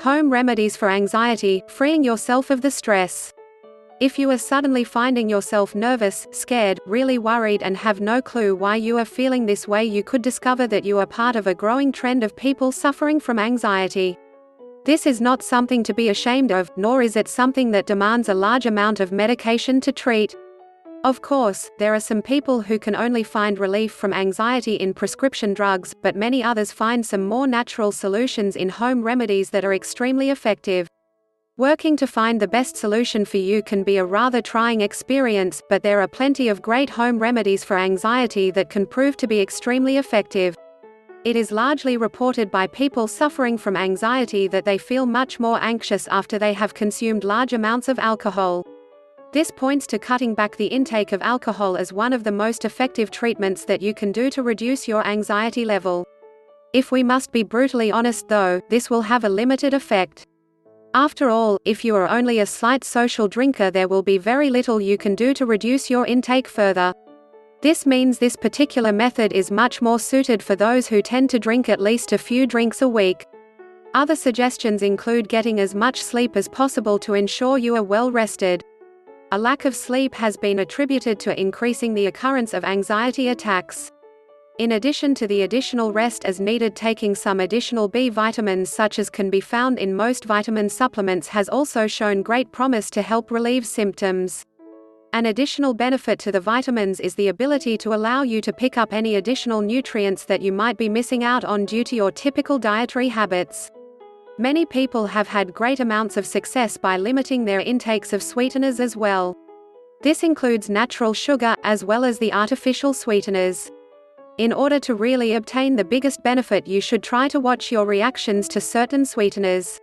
Home remedies for anxiety, freeing yourself of the stress. If you are suddenly finding yourself nervous, scared, really worried and have no clue why you are feeling this way, you could discover that you are part of a growing trend of people suffering from anxiety. This is not something to be ashamed of, nor is it something that demands a large amount of medication to treat. Of course, there are some people who can only find relief from anxiety in prescription drugs, but many others find some more natural solutions in home remedies that are extremely effective. Working to find the best solution for you can be a rather trying experience, but there are plenty of great home remedies for anxiety that can prove to be extremely effective. It is largely reported by people suffering from anxiety that they feel much more anxious after they have consumed large amounts of alcohol. This points to cutting back the intake of alcohol as one of the most effective treatments that you can do to reduce your anxiety level. If we must be brutally honest though, this will have a limited effect. After all, if you are only a slight social drinker, there will be very little you can do to reduce your intake further. This means this particular method is much more suited for those who tend to drink at least a few drinks a week. Other suggestions include getting as much sleep as possible to ensure you are well rested. A lack of sleep has been attributed to increasing the occurrence of anxiety attacks. In addition to the additional rest as needed, taking some additional B vitamins such as can be found in most vitamin supplements has also shown great promise to help relieve symptoms. An additional benefit to the vitamins is the ability to allow you to pick up any additional nutrients that you might be missing out on due to your typical dietary habits. Many people have had great amounts of success by limiting their intakes of sweeteners as well. This includes natural sugar, as well as the artificial sweeteners. In order to really obtain the biggest benefit, you should try to watch your reactions to certain sweeteners.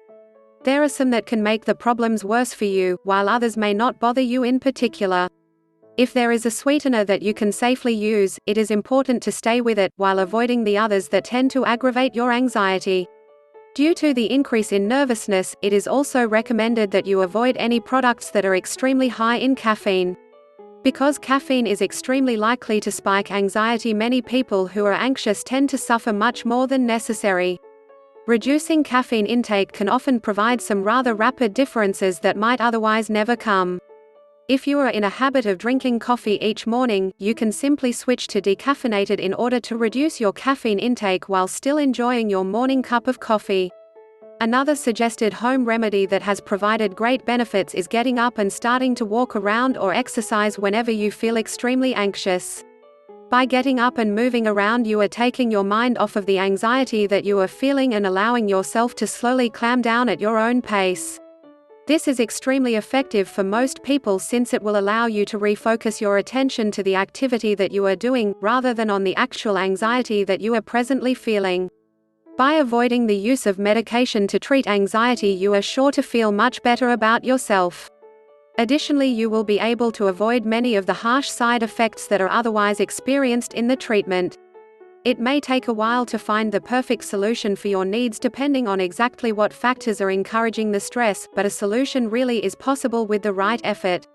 There are some that can make the problems worse for you, while others may not bother you in particular. If there is a sweetener that you can safely use, it is important to stay with it, while avoiding the others that tend to aggravate your anxiety. Due to the increase in nervousness, it is also recommended that you avoid any products that are extremely high in caffeine. Because caffeine is extremely likely to spike anxiety, many people who are anxious tend to suffer much more than necessary. Reducing caffeine intake can often provide some rather rapid differences that might otherwise never come. If you are in a habit of drinking coffee each morning, you can simply switch to decaffeinated in order to reduce your caffeine intake while still enjoying your morning cup of coffee. Another suggested home remedy that has provided great benefits is getting up and starting to walk around or exercise whenever you feel extremely anxious. By getting up and moving around, you are taking your mind off of the anxiety that you are feeling and allowing yourself to slowly calm down at your own pace. This is extremely effective for most people since it will allow you to refocus your attention to the activity that you are doing, rather than on the actual anxiety that you are presently feeling. By avoiding the use of medication to treat anxiety, you are sure to feel much better about yourself. Additionally, you will be able to avoid many of the harsh side effects that are otherwise experienced in the treatment. It may take a while to find the perfect solution for your needs depending on exactly what factors are encouraging the stress, but a solution really is possible with the right effort.